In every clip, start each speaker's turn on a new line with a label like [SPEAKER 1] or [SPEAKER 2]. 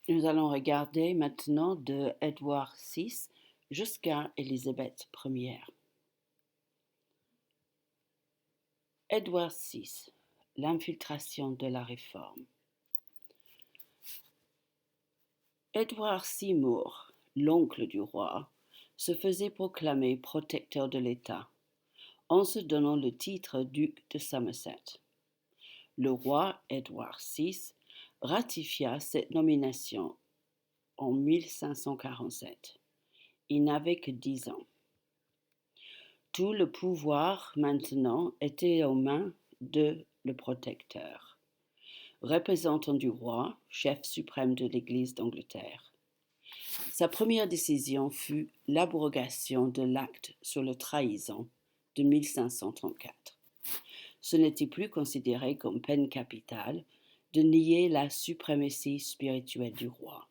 [SPEAKER 1] Nous allons regarder maintenant de Édouard VI jusqu'à Élisabeth Ière. Édouard VI, l'infiltration de la Réforme. Édouard Seymour, l'oncle du roi, se faisait proclamer protecteur de l'État, en se donnant le titre duc de Somerset. Le roi Édouard VI ratifia cette nomination en 1547. Il n'avait que 10 ans. Tout le pouvoir maintenant était aux mains de le protecteur, représentant du roi, chef suprême de l'Église d'Angleterre. Sa première décision fut l'abrogation de l'acte sur la trahison de 1534. Ce n'était plus considéré comme peine capitale de nier la suprématie spirituelle du roi.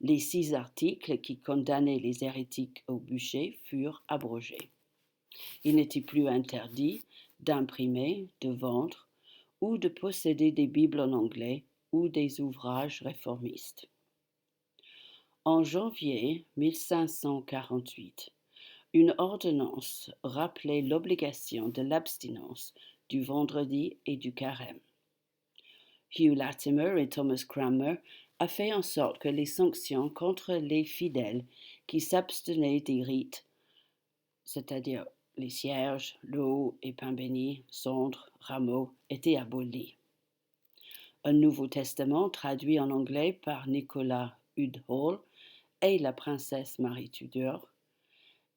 [SPEAKER 1] Les 6 articles qui condamnaient les hérétiques au bûcher furent abrogés. Il n'était plus interdit d'imprimer, de vendre ou de posséder des Bibles en anglais ou des ouvrages réformistes. En janvier 1548, une ordonnance rappelait l'obligation de l'abstinence du vendredi et du carême. Hugh Latimer et Thomas Cranmer a fait en sorte que les sanctions contre les fidèles qui s'abstenaient des rites, c'est-à-dire les cierges, l'eau et pain béni, cendres, rameaux, étaient abolies. Un Nouveau Testament traduit en anglais par Nicolas Udall et la princesse Marie Tudor,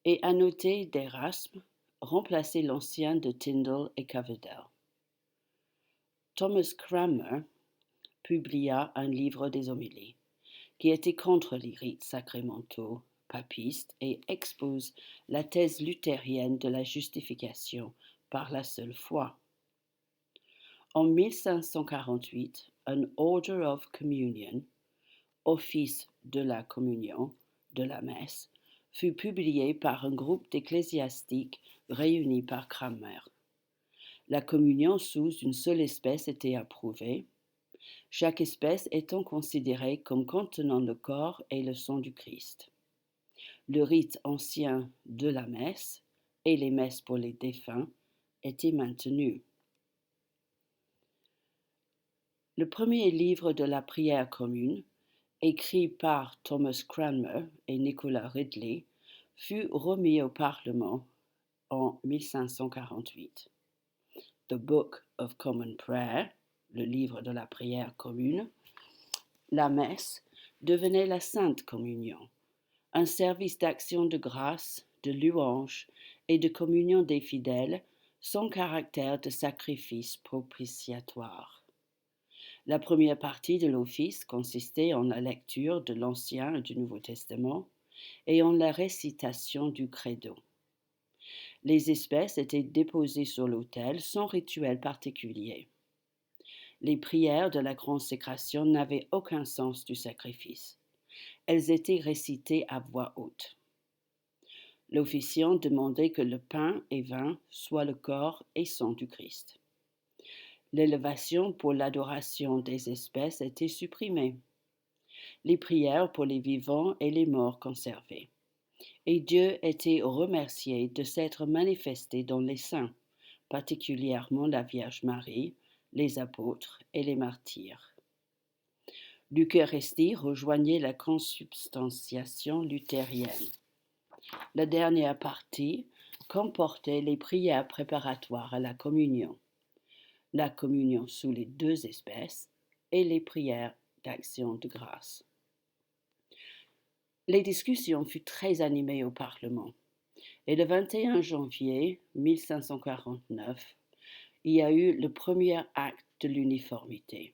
[SPEAKER 1] et annoté d'Erasme, remplacé l'ancien de Tyndale et Coverdale. Thomas Cranmer publia un livre des homélies, qui était contre les rites sacramentaux papistes et expose la thèse luthérienne de la justification par la seule foi. En 1548, un Order of Communion, office de la communion, de la messe, fut publié par un groupe d'ecclésiastiques réunis par Cranmer. La communion sous une seule espèce était approuvée, chaque espèce étant considérée comme contenant le corps et le sang du Christ. Le rite ancien de la messe et les messes pour les défunts étaient maintenus. Le premier livre de la prière commune, écrit par Thomas Cranmer et Nicolas Ridley, fut remis au Parlement en 1548. The Book of Common Prayer, le livre de la prière commune, la messe devenait la Sainte Communion, un service d'action de grâce, de louange et de communion des fidèles sans caractère de sacrifice propitiatoire. La première partie de l'office consistait en la lecture de l'Ancien et du Nouveau Testament et en la récitation du credo. Les espèces étaient déposées sur l'autel sans rituel particulier. Les prières de la consécration n'avaient aucun sens du sacrifice. Elles étaient récitées à voix haute. L'officiant demandait que le pain et vin soient le corps et sang du Christ. L'élévation pour l'adoration des espèces était supprimée. Les prières pour les vivants et les morts conservées. Et Dieu était remercié de s'être manifesté dans les saints, particulièrement la Vierge Marie, les apôtres et les martyrs. L'Eucharistie rejoignait la consubstantiation luthérienne. La dernière partie comportait les prières préparatoires à la communion sous les 2 espèces et les prières d'action de grâce. Les discussions furent très animées au Parlement, et le 21 janvier 1549, il y a eu le premier acte de l'uniformité.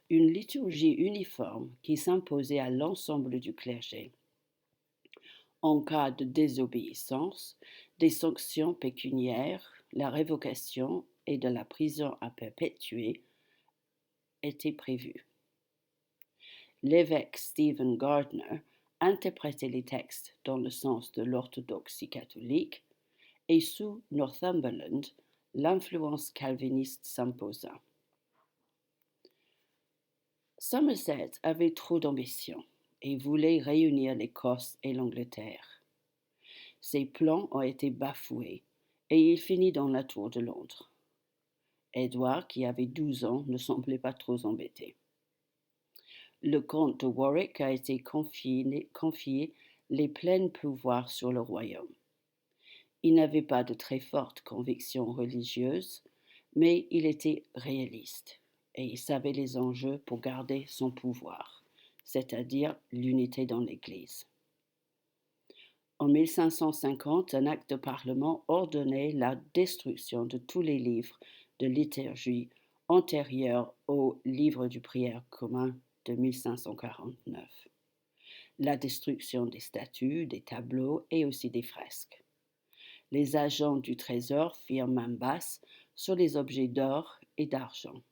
[SPEAKER 1] Une liturgie uniforme qui s'imposait à l'ensemble du clergé. En cas de désobéissance, des sanctions pécuniaires, la révocation et de la prison à perpétuer étaient prévues. L'évêque Stephen Gardiner interprétait les textes dans le sens de l'orthodoxie catholique et sous Northumberland, l'influence calviniste s'imposa. Somerset avait trop d'ambition et voulait réunir l'Écosse et l'Angleterre. Ses plans ont été bafoués et il finit dans la tour de Londres. Édouard, qui avait 12 ans, ne semblait pas trop embêté. Le comte de Warwick a été confié les pleins pouvoirs sur le royaume. Il n'avait pas de très fortes convictions religieuses, mais il était réaliste et il savait les enjeux pour garder son pouvoir, c'est-à-dire l'unité dans l'Église. En 1550, un acte de Parlement ordonnait la destruction de tous les livres de liturgie antérieurs au livre du prière commun de 1549, la destruction des statues, des tableaux et aussi des fresques. Les agents du Trésor firent main basse sur les objets d'or et d'argent.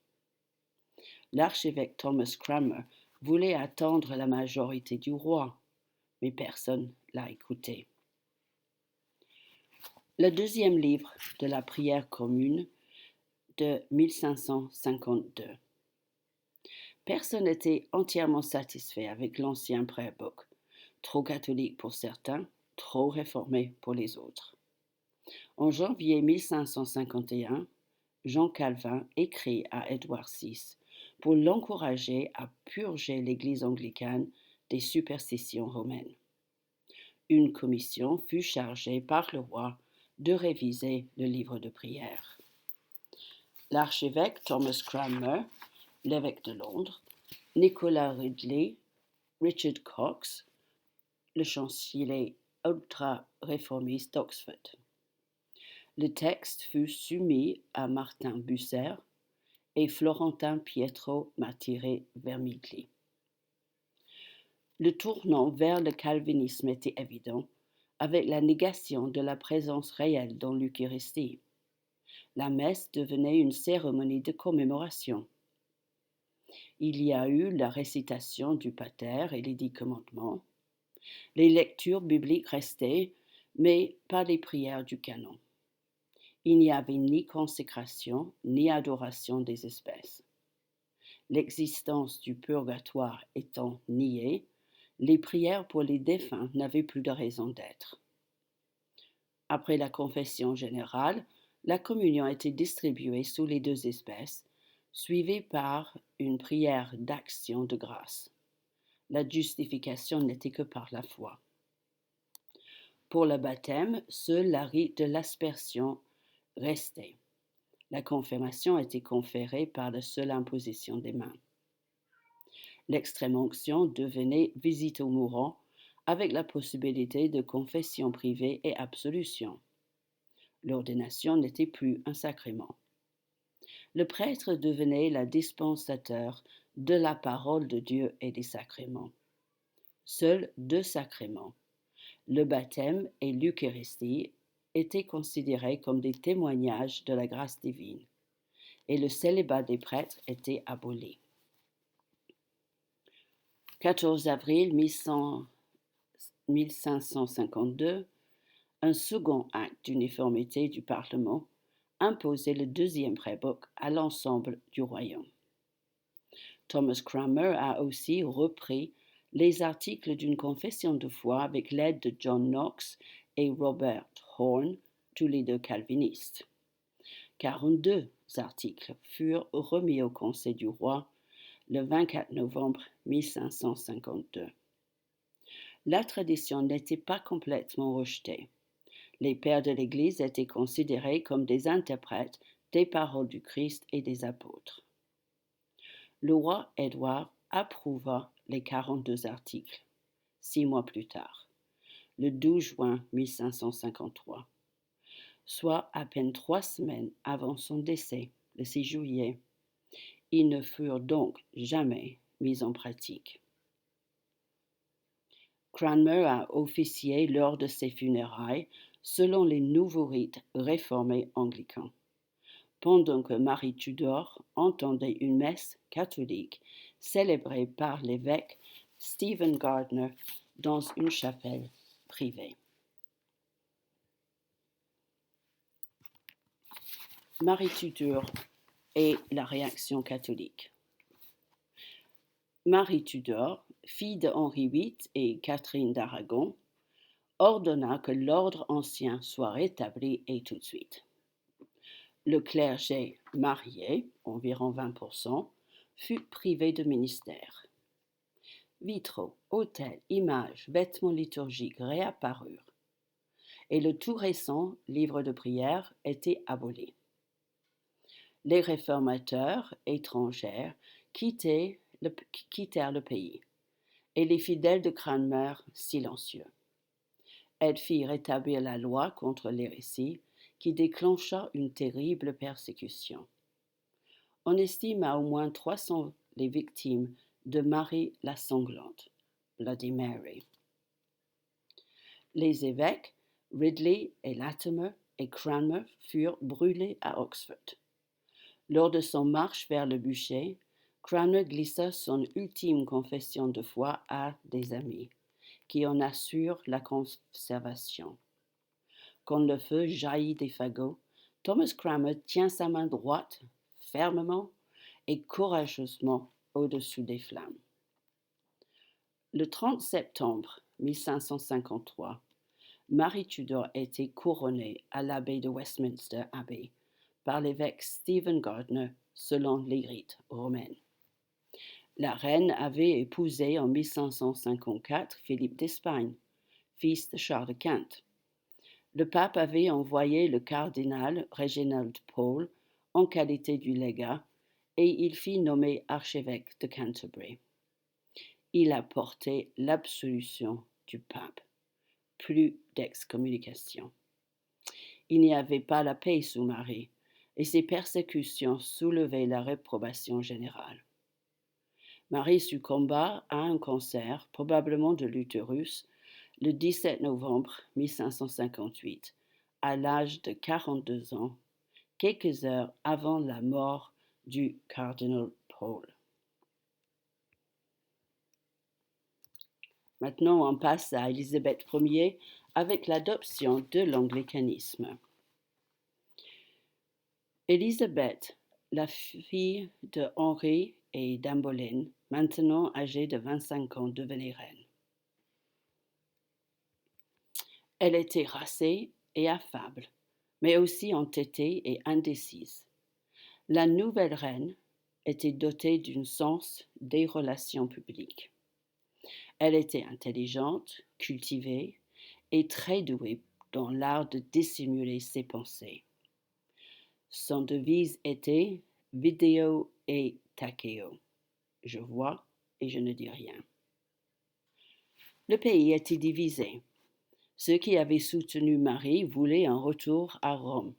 [SPEAKER 1] L'archevêque Thomas Cranmer voulait attendre la majorité du roi, mais personne l'a écouté. Le deuxième livre de la prière commune de 1552. Personne n'était entièrement satisfait avec l'ancien prayer book, trop catholique pour certains, trop réformé pour les autres. En janvier 1551, Jean Calvin écrit à Édouard VI pour l'encourager à purger l'Église anglicane des superstitions romaines. Une commission fut chargée par le roi de réviser le livre de prière. L'archevêque Thomas Cranmer, l'évêque de Londres, Nicolas Ridley, Richard Cox, le chancelier ultra-réformiste d'Oxford. Le texte fut soumis à Martin Bucer et Florentin Pietro Martire Vermigli. Le tournant vers le calvinisme était évident, avec la négation de la présence réelle dans l'Eucharistie. La messe devenait une cérémonie de commémoration. Il y a eu la récitation du Pater et les 10 commandements. Les lectures bibliques restaient, mais pas les prières du canon. Il n'y avait ni consécration, ni adoration des espèces. L'existence du purgatoire étant niée, les prières pour les défunts n'avaient plus de raison d'être. Après la confession générale, la communion était distribuée sous les 2 espèces, suivie par une prière d'action de grâce. La justification n'était que par la foi. Pour le baptême, seul la rite de l'aspersion restait. La confirmation était conférée par la seule imposition des mains. L'extrême-onction devenait visite aux mourants avec la possibilité de confession privée et absolution. L'ordination n'était plus un sacrement. Le prêtre devenait le dispensateur de la parole de Dieu et des sacrements. Seuls 2 sacrements, le baptême et l'Eucharistie, étaient considérés comme des témoignages de la grâce divine, et le célibat des prêtres était aboli. 14 avril 1552, un second acte d'uniformité du Parlement imposait le deuxième prayer book à l'ensemble du royaume. Thomas Cranmer a aussi repris les articles d'une confession de foi avec l'aide de John Knox et Robert Horne, tous les 2 calvinistes. 42 articles furent remis au Conseil du roi le 24 novembre 1552. La tradition n'était pas complètement rejetée. Les pères de l'Église étaient considérés comme des interprètes des paroles du Christ et des apôtres. Le roi Édouard approuva les 42 articles, 6 mois plus tard, le 12 juin 1553, soit à peine 3 semaines avant son décès, le 6 juillet. Ils ne furent donc jamais mis en pratique. Cranmer a officié lors de ses funérailles selon les nouveaux rites réformés anglicans, pendant que Marie Tudor entendait une messe catholique célébrée par l'évêque Stephen Gardiner dans une chapelle privée. Marie Tudor et la réaction catholique. Marie Tudor, fille de Henri VIII et Catherine d'Aragon, ordonna que l'ordre ancien soit rétabli et tout de suite. Le clergé marié, environ 20%, fut privé de ministère. Vitraux, autels, images, vêtements liturgiques réapparurent, et le tout récent livre de prière était aboli. Les réformateurs étrangers quittèrent le pays, et les fidèles de Cranmer silencieux. Elle fit rétablir la loi contre l'hérésie qui déclencha une terrible persécution. On estime à au moins 300 les victimes de Marie la sanglante, Bloody Mary. Les évêques, Ridley et Latimer et Cranmer, furent brûlés à Oxford. Lors de son marche vers le bûcher, Cranmer glissa son ultime confession de foi à des amis, qui en assurent la conservation. Quand le feu jaillit des fagots, Thomas Cranmer tient sa main droite fermement et courageusement au-dessus des flammes. Le 30 septembre 1553, Marie Tudor était couronnée à l'abbaye de Westminster Abbey par l'évêque Stephen Gardiner selon les rites romains. La reine avait épousé en 1554 Philippe d'Espagne, fils de Charles Quint. Le pape avait envoyé le cardinal Reginald Pole en qualité du légat et il fit nommer archevêque de Canterbury. Il apportait l'absolution du pape. Plus d'excommunication. Il n'y avait pas la paix sous Marie, et ses persécutions soulevaient la réprobation générale. Marie succomba à un cancer, probablement de l'utérus, le 17 novembre 1558, à l'âge de 42 ans, quelques heures avant la mort du cardinal Pole. Maintenant, on passe à Élisabeth Ier avec l'adoption de l'anglicanisme. Élisabeth, la fille de Henri et d'Anne Boleyn, maintenant âgée de 25 ans, devenait reine. Elle était racée et affable, mais aussi entêtée et indécise. La nouvelle reine était dotée d'un sens des relations publiques. Elle était intelligente, cultivée et très douée dans l'art de dissimuler ses pensées. Son devise était Video et Takeo. Je vois et je ne dis rien. Le pays était divisé. Ceux qui avaient soutenu Marie voulaient un retour à Rome.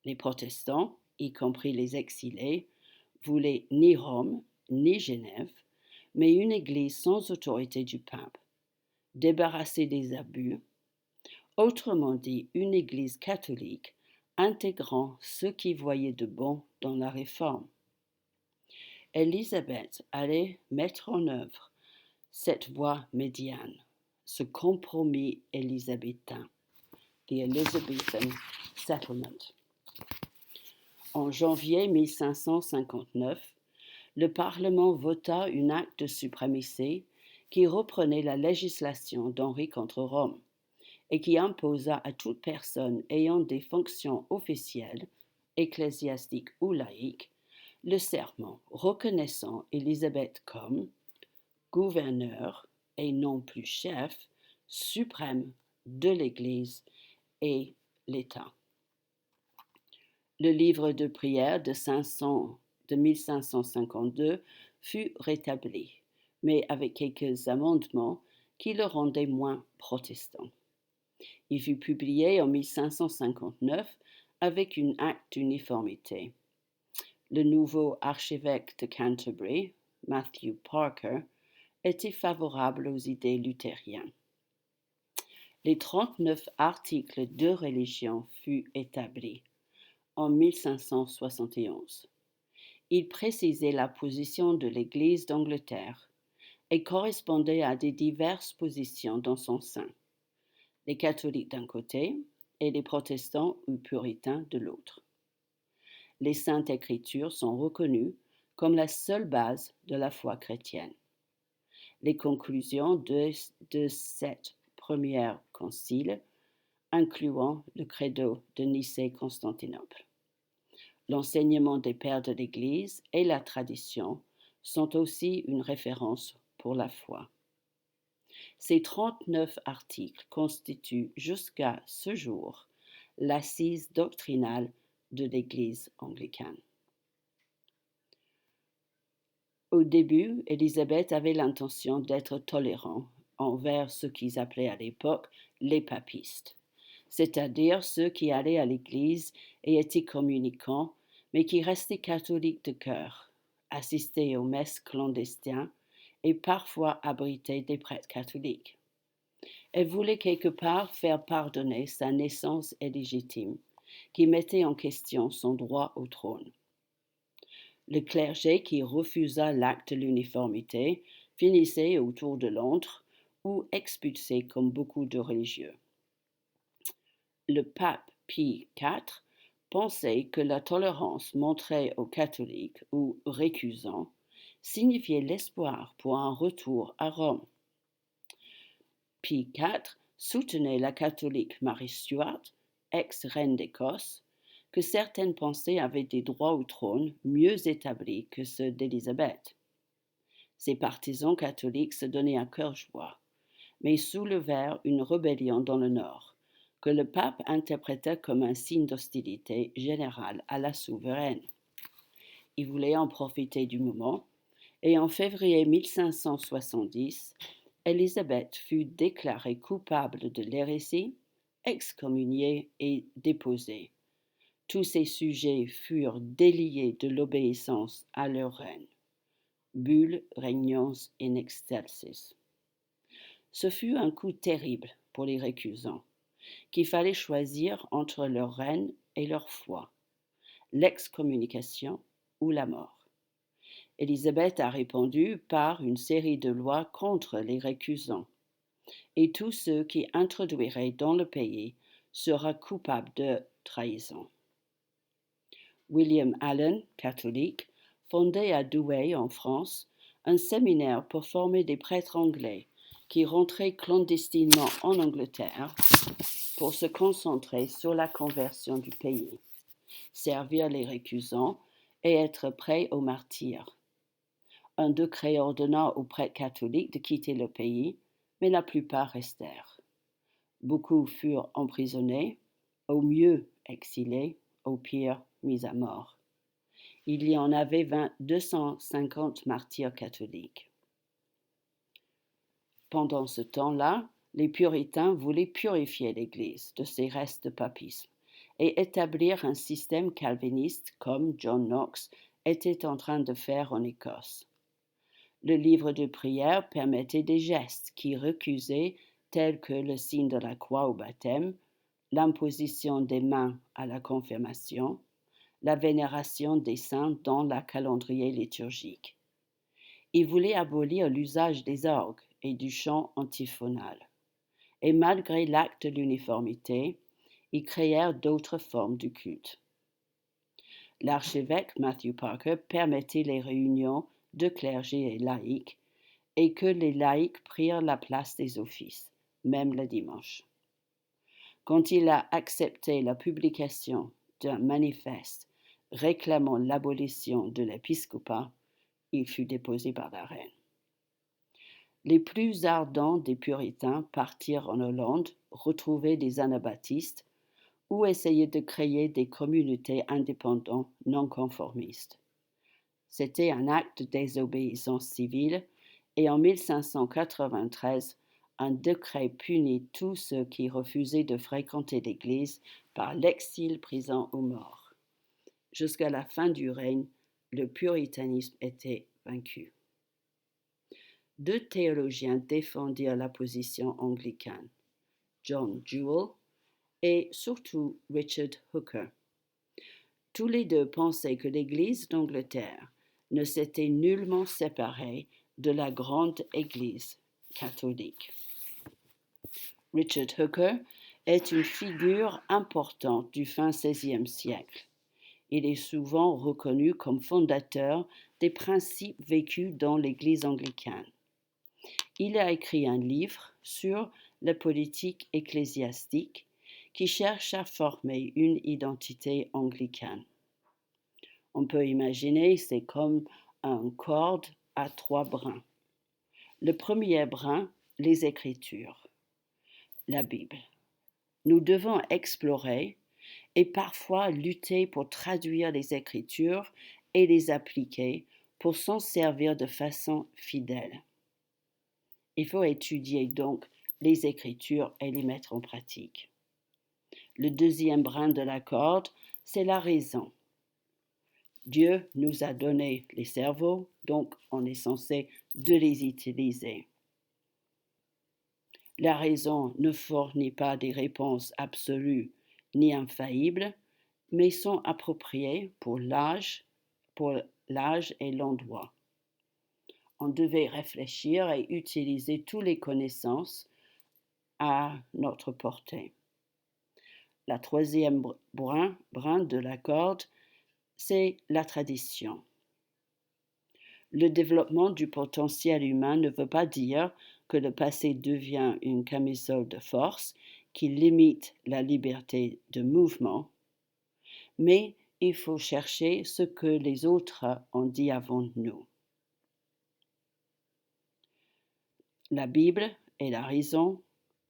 [SPEAKER 1] Les protestants, y compris les exilés, voulaient ni Rome ni Genève, mais une église sans autorité du pape, débarrassée des abus, autrement dit une église catholique intégrant ce qui voyait de bon dans la réforme. Élisabeth allait mettre en œuvre cette voie médiane, ce compromis élisabétain, the Elizabethan Settlement. En janvier 1559, le Parlement vota un acte de suprématie qui reprenait la législation d'Henri contre Rome et qui imposa à toute personne ayant des fonctions officielles, ecclésiastiques ou laïques, le serment reconnaissant Élisabeth comme gouverneur et non plus chef suprême de l'Église et l'État. Le livre de prière de 1552 fut rétabli, mais avec quelques amendements qui le rendaient moins protestant. Il fut publié en 1559 avec un acte d'uniformité. Le nouveau archevêque de Canterbury, Matthew Parker, était favorable aux idées luthériennes. Les 39 articles de religion furent établis en 1571. Ils précisaient la position de l'Église d'Angleterre et correspondaient à des diverses positions dans son sein, les catholiques d'un côté et les protestants ou puritains de l'autre. Les Saintes Écritures sont reconnues comme la seule base de la foi chrétienne. Les conclusions de cet premier concile, incluant le credo de Nicée-Constantinople. L'enseignement des pères de l'Église et la tradition sont aussi une référence pour la foi. Ces 39 articles constituent jusqu'à ce jour l'assise doctrinale de l'Église anglicane. Au début, Élisabeth avait l'intention d'être tolérante envers ce qu'ils appelaient à l'époque les papistes, c'est-à-dire ceux qui allaient à l'Église et étaient communicants, mais qui restaient catholiques de cœur, assistaient aux messes clandestines et parfois abritaient des prêtres catholiques. Elle voulait quelque part faire pardonner sa naissance illégitime, qui mettait en question son droit au trône. Le clergé qui refusa l'acte de l'uniformité finissait autour de Londres ou expulsé comme beaucoup de religieux. Le pape Pie IV pensait que la tolérance montrée aux catholiques ou récusants signifiait l'espoir pour un retour à Rome. Pie IV soutenait la catholique Marie Stuart, ex-reine d'Écosse, que certaines pensaient avaient des droits au trône mieux établis que ceux d'Élisabeth. Ses partisans catholiques se donnaient à cœur joie, mais soulevèrent une rébellion dans le Nord, que le pape interpréta comme un signe d'hostilité générale à la souveraine. Il voulait en profiter du moment, et en février 1570, Élisabeth fut déclarée coupable de l'hérésie, excommuniée et déposée. Tous ces sujets furent déliés de l'obéissance à leur reine. Bulle regnans in excelsis. Ce fut un coup terrible pour les récusants, qu'il fallait choisir entre leur reine et leur foi, l'excommunication ou la mort. Élisabeth a répondu par une série de lois contre les récusants, et tous ceux qui introduiraient dans le pays sera coupable de trahison. William Allen, catholique, fondait à Douai, en France, un séminaire pour former des prêtres anglais qui rentraient clandestinement en Angleterre pour se concentrer sur la conversion du pays, servir les récusants et être prêts au martyre. Un décret ordonna aux prêtres catholiques de quitter le pays, mais la plupart restèrent. Beaucoup furent emprisonnés, au mieux exilés, au pire mis à mort. Il y en avait 250 martyrs catholiques. Pendant ce temps-là, les puritains voulaient purifier l'Église de ses restes de papisme et établir un système calviniste comme John Knox était en train de faire en Écosse. Le livre de prière permettait des gestes qui recusaient, tels que le signe de la croix au baptême, l'imposition des mains à la confirmation, la vénération des saints dans le calendrier liturgique. Ils voulaient abolir l'usage des orgues et du chant antiphonal. Et malgré l'acte de l'uniformité, ils créèrent d'autres formes de culte. L'archevêque Matthew Parker permettait les réunions de clergé et laïcs et que les laïcs prirent la place des offices, même le dimanche. Quand il a accepté la publication d'un manifeste réclamant l'abolition de l'épiscopat, il fut déposé par la reine. Les plus ardents des puritains partirent en Hollande, retrouver des anabaptistes ou essayer de créer des communautés indépendantes non conformistes. C'était un acte de désobéissance civile et en 1593, un décret punit tous ceux qui refusaient de fréquenter l'Église par l'exil, prison ou mort. Jusqu'à la fin du règne, le puritanisme était vaincu. Deux théologiens défendirent la position anglicane, John Jewel et surtout Richard Hooker. Tous les deux pensaient que l'Église d'Angleterre ne s'était nullement séparée de la grande Église catholique. Richard Hooker est une figure importante du fin XVIe siècle. Il est souvent reconnu comme fondateur des principes vécus dans l'Église anglicane. Il a écrit un livre sur la politique ecclésiastique qui cherche à former une identité anglicane. On peut imaginer, c'est comme une corde à 3 brins. Le premier brin, les Écritures, la Bible. Nous devons explorer et parfois lutter pour traduire les Écritures et les appliquer pour s'en servir de façon fidèle. Il faut étudier donc les Écritures et les mettre en pratique. Le deuxième brin de la corde, c'est la raison. Dieu nous a donné les cerveaux, donc on est censé de les utiliser. La raison ne fournit pas des réponses absolues ni infaillibles, mais sont appropriées pour l'âge et l'endroit. On devait réfléchir et utiliser toutes les connaissances à notre portée. La troisième brin de la corde, c'est la tradition. Le développement du potentiel humain ne veut pas dire que le passé devient une camisole de force qui limite la liberté de mouvement, mais il faut chercher ce que les autres ont dit avant nous. La Bible et la raison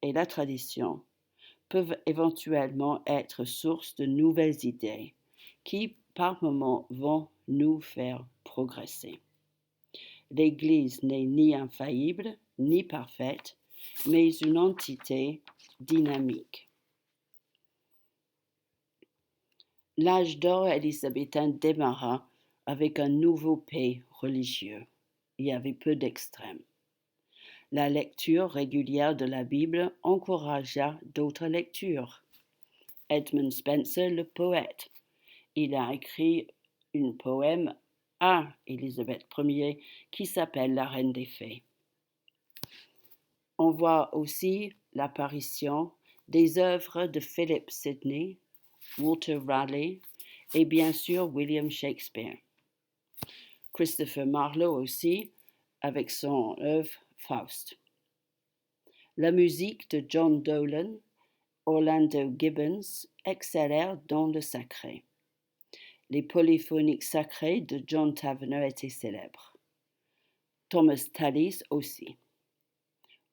[SPEAKER 1] et la tradition peuvent éventuellement être source de nouvelles idées qui, par moments, vont nous faire progresser. L'Église n'est ni infaillible, ni parfaite, mais une entité dynamique. L'âge d'or élisabétain démarra avec un nouveau paix religieux. Il y avait peu d'extrêmes. La lecture régulière de la Bible encouragea d'autres lectures. Edmund Spenser, le poète, il a écrit un poème à Élisabeth Ier qui s'appelle La Reine des Fées. On voit aussi l'apparition des œuvres de Philip Sidney, Walter Raleigh et bien sûr William Shakespeare. Christopher Marlowe aussi avec son œuvre Faust. La musique de John Dolan, Orlando Gibbons excellèrent dans le sacré. Les polyphoniques sacrées de John Tavener étaient célèbres. Thomas Tallis aussi.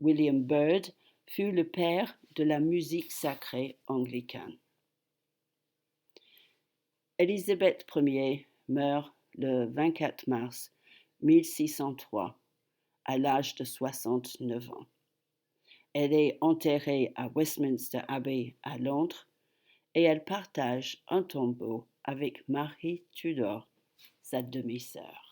[SPEAKER 1] William Byrd fut le père de la musique sacrée anglicane. Élisabeth Ier meurt le 24 mars 1603 à l'âge de 69 ans. Elle est enterrée à Westminster Abbey à Londres et elle partage un tombeau avec Marie Tudor, sa demi-sœur.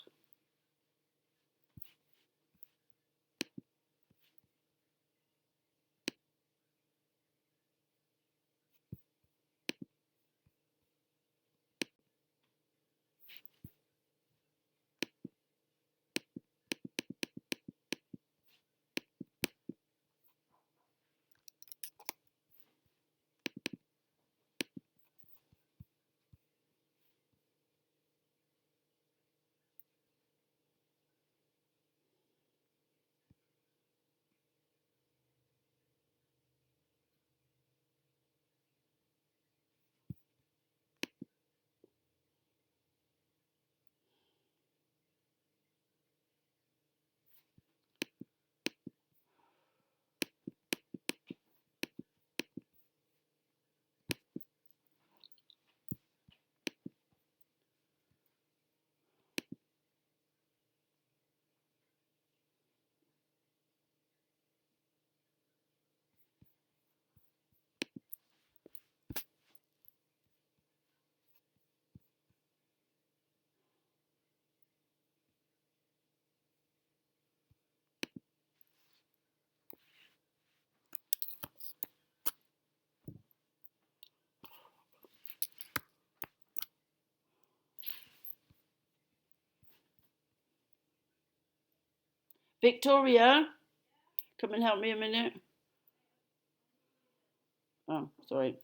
[SPEAKER 1] Victoria, come and help me a minute. Oh, sorry.